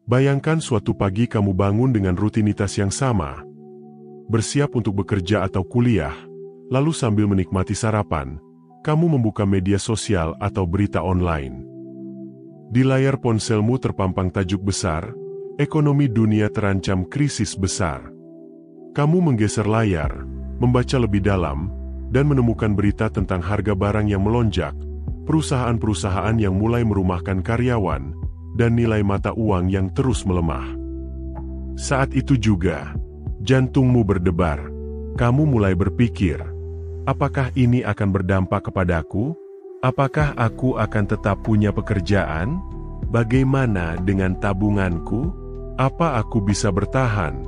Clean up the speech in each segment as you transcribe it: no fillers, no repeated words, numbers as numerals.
Bayangkan suatu pagi kamu bangun dengan rutinitas yang sama, bersiap untuk bekerja atau kuliah, lalu sambil menikmati sarapan, kamu membuka media sosial atau berita online. Di layar ponselmu terpampang tajuk besar, ekonomi dunia terancam krisis besar. Kamu menggeser layar, membaca lebih dalam, dan menemukan berita tentang harga barang yang melonjak, perusahaan-perusahaan yang mulai merumahkan karyawan, dan nilai mata uang yang terus melemah. Saat itu juga, jantungmu berdebar. Kamu mulai berpikir, apakah ini akan berdampak kepadaku? Apakah aku akan tetap punya pekerjaan? Bagaimana dengan tabunganku? Apa aku bisa bertahan?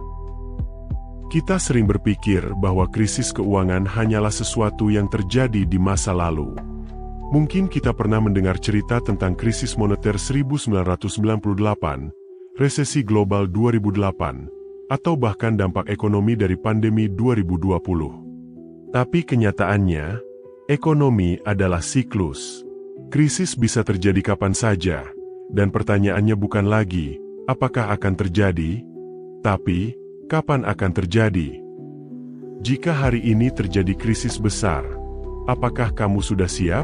Kita sering berpikir bahwa krisis keuangan hanyalah sesuatu yang terjadi di masa lalu. Mungkin kita pernah mendengar cerita tentang krisis moneter 1998, resesi global 2008, atau bahkan dampak ekonomi dari pandemi 2020. Tapi kenyataannya, ekonomi adalah siklus. Krisis bisa terjadi kapan saja, dan pertanyaannya bukan lagi, apakah akan terjadi, tapi, kapan akan terjadi? Jika hari ini terjadi krisis besar, apakah kamu sudah siap?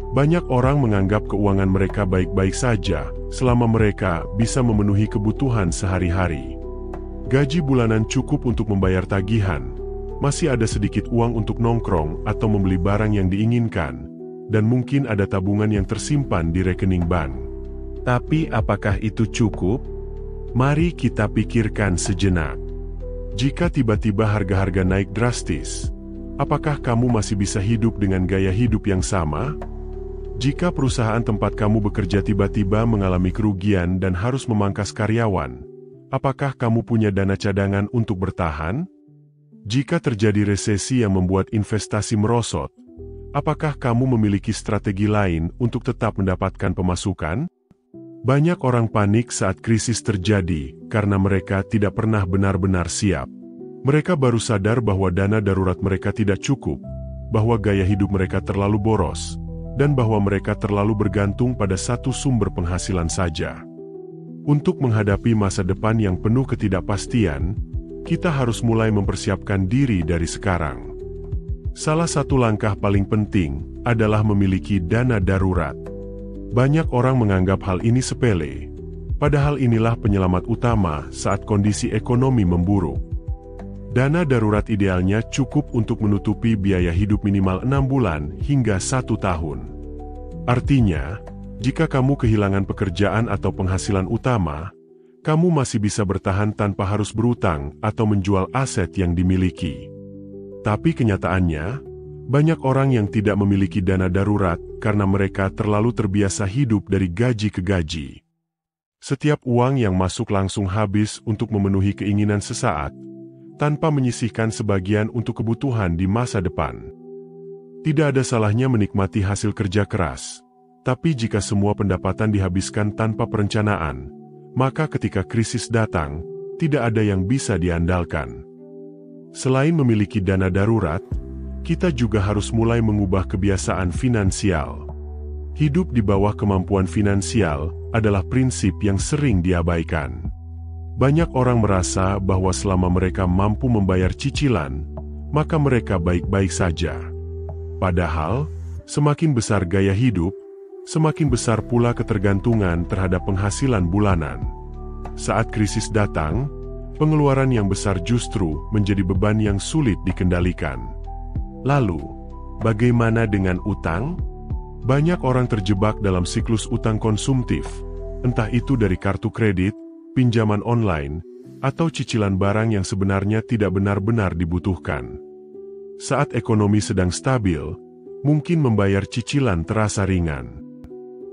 Banyak orang menganggap keuangan mereka baik-baik saja, selama mereka bisa memenuhi kebutuhan sehari-hari. Gaji bulanan cukup untuk membayar tagihan, masih ada sedikit uang untuk nongkrong atau membeli barang yang diinginkan, dan mungkin ada tabungan yang tersimpan di rekening bank. Tapi apakah itu cukup? Mari kita pikirkan sejenak. Jika tiba-tiba harga-harga naik drastis, apakah kamu masih bisa hidup dengan gaya hidup yang sama? Jika perusahaan tempat kamu bekerja tiba-tiba mengalami kerugian dan harus memangkas karyawan, apakah kamu punya dana cadangan untuk bertahan? Jika terjadi resesi yang membuat investasi merosot, apakah kamu memiliki strategi lain untuk tetap mendapatkan pemasukan? Banyak orang panik saat krisis terjadi karena mereka tidak pernah benar-benar siap. Mereka baru sadar bahwa dana darurat mereka tidak cukup, bahwa gaya hidup mereka terlalu boros, dan bahwa mereka terlalu bergantung pada satu sumber penghasilan saja. Untuk menghadapi masa depan yang penuh ketidakpastian, kita harus mulai mempersiapkan diri dari sekarang. Salah satu langkah paling penting adalah memiliki dana darurat. Banyak orang menganggap hal ini sepele, padahal inilah penyelamat utama saat kondisi ekonomi memburuk. Dana darurat idealnya cukup untuk menutupi biaya hidup minimal 6 bulan hingga 1 tahun. Artinya, jika kamu kehilangan pekerjaan atau penghasilan utama, kamu masih bisa bertahan tanpa harus berutang atau menjual aset yang dimiliki. Tapi kenyataannya, banyak orang yang tidak memiliki dana darurat karena mereka terlalu terbiasa hidup dari gaji ke gaji. Setiap uang yang masuk langsung habis untuk memenuhi keinginan sesaat, tanpa menyisihkan sebagian untuk kebutuhan di masa depan. Tidak ada salahnya menikmati hasil kerja keras, tapi jika semua pendapatan dihabiskan tanpa perencanaan, maka ketika krisis datang, tidak ada yang bisa diandalkan. Selain memiliki dana darurat, kita juga harus mulai mengubah kebiasaan finansial. Hidup di bawah kemampuan finansial adalah prinsip yang sering diabaikan. Banyak orang merasa bahwa selama mereka mampu membayar cicilan, maka mereka baik-baik saja. Padahal, semakin besar gaya hidup, semakin besar pula ketergantungan terhadap penghasilan bulanan. Saat krisis datang, pengeluaran yang besar justru menjadi beban yang sulit dikendalikan. Lalu, bagaimana dengan utang? Banyak orang terjebak dalam siklus utang konsumtif, entah itu dari kartu kredit, pinjaman online, atau cicilan barang yang sebenarnya tidak benar-benar dibutuhkan. Saat ekonomi sedang stabil, mungkin membayar cicilan terasa ringan.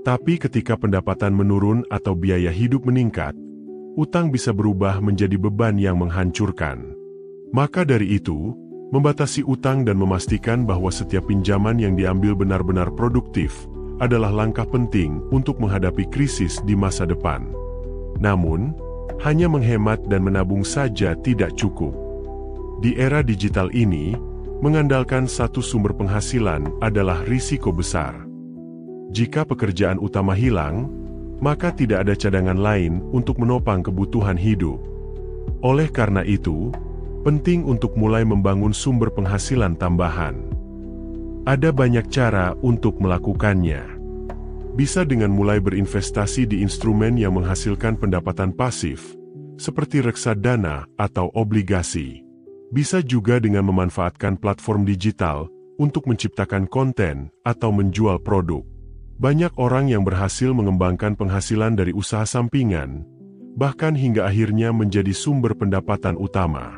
Tapi ketika pendapatan menurun atau biaya hidup meningkat, utang bisa berubah menjadi beban yang menghancurkan. Maka dari itu, membatasi utang dan memastikan bahwa setiap pinjaman yang diambil benar-benar produktif adalah langkah penting untuk menghadapi krisis di masa depan. Namun, hanya menghemat dan menabung saja tidak cukup. Di era digital ini, mengandalkan satu sumber penghasilan adalah risiko besar. Jika pekerjaan utama hilang, maka tidak ada cadangan lain untuk menopang kebutuhan hidup. Oleh karena itu, penting untuk mulai membangun sumber penghasilan tambahan. Ada banyak cara untuk melakukannya. Bisa dengan mulai berinvestasi di instrumen yang menghasilkan pendapatan pasif, seperti reksadana atau obligasi. Bisa juga dengan memanfaatkan platform digital untuk menciptakan konten atau menjual produk. Banyak orang yang berhasil mengembangkan penghasilan dari usaha sampingan, bahkan hingga akhirnya menjadi sumber pendapatan utama.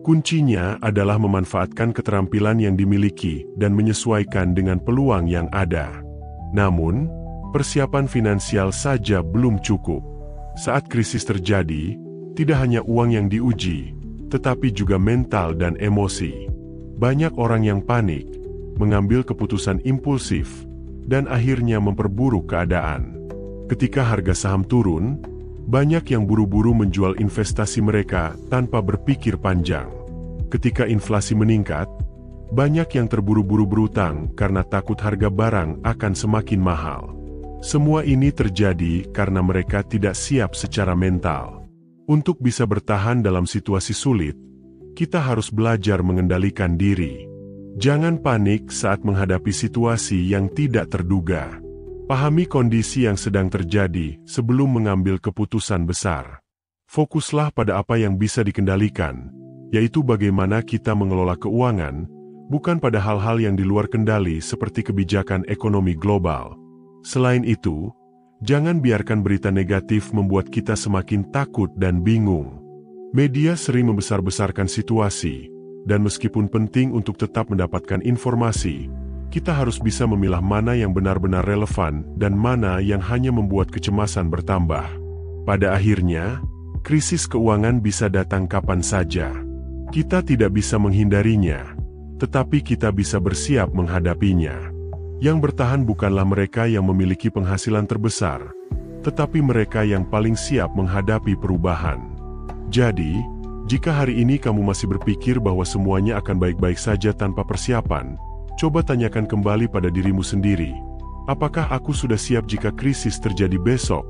Kuncinya adalah memanfaatkan keterampilan yang dimiliki dan menyesuaikan dengan peluang yang ada. Namun, persiapan finansial saja belum cukup. Saat krisis terjadi, tidak hanya uang yang diuji, tetapi juga mental dan emosi. Banyak orang yang panik, mengambil keputusan impulsif, dan akhirnya memperburuk keadaan. Ketika harga saham turun, banyak yang buru-buru menjual investasi mereka tanpa berpikir panjang. Ketika inflasi meningkat, banyak yang terburu-buru berutang karena takut harga barang akan semakin mahal. Semua ini terjadi karena mereka tidak siap secara mental. Untuk bisa bertahan dalam situasi sulit, kita harus belajar mengendalikan diri. Jangan panik saat menghadapi situasi yang tidak terduga. Pahami kondisi yang sedang terjadi sebelum mengambil keputusan besar. Fokuslah pada apa yang bisa dikendalikan, yaitu bagaimana kita mengelola keuangan, bukan pada hal-hal yang di luar kendali seperti kebijakan ekonomi global. Selain itu, jangan biarkan berita negatif membuat kita semakin takut dan bingung. Media sering membesar-besarkan situasi, dan meskipun penting untuk tetap mendapatkan informasi, kita harus bisa memilah mana yang benar-benar relevan dan mana yang hanya membuat kecemasan bertambah. Pada akhirnya, krisis keuangan bisa datang kapan saja. Kita tidak bisa menghindarinya, tetapi kita bisa bersiap menghadapinya. Yang bertahan bukanlah mereka yang memiliki penghasilan terbesar, tetapi mereka yang paling siap menghadapi perubahan. Jadi, jika hari ini kamu masih berpikir bahwa semuanya akan baik-baik saja tanpa persiapan, coba tanyakan kembali pada dirimu sendiri, apakah aku sudah siap jika krisis terjadi besok?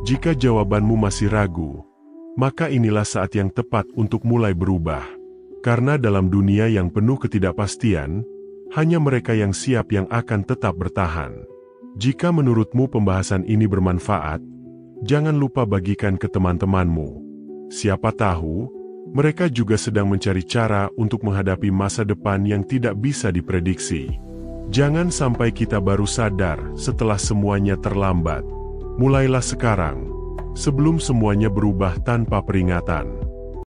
Jika jawabanmu masih ragu, maka inilah saat yang tepat untuk mulai berubah. Karena dalam dunia yang penuh ketidakpastian, hanya mereka yang siap yang akan tetap bertahan. Jika menurutmu pembahasan ini bermanfaat, jangan lupa bagikan ke teman-temanmu. Siapa tahu, mereka juga sedang mencari cara untuk menghadapi masa depan yang tidak bisa diprediksi. Jangan sampai kita baru sadar setelah semuanya terlambat. Mulailah sekarang, sebelum semuanya berubah tanpa peringatan.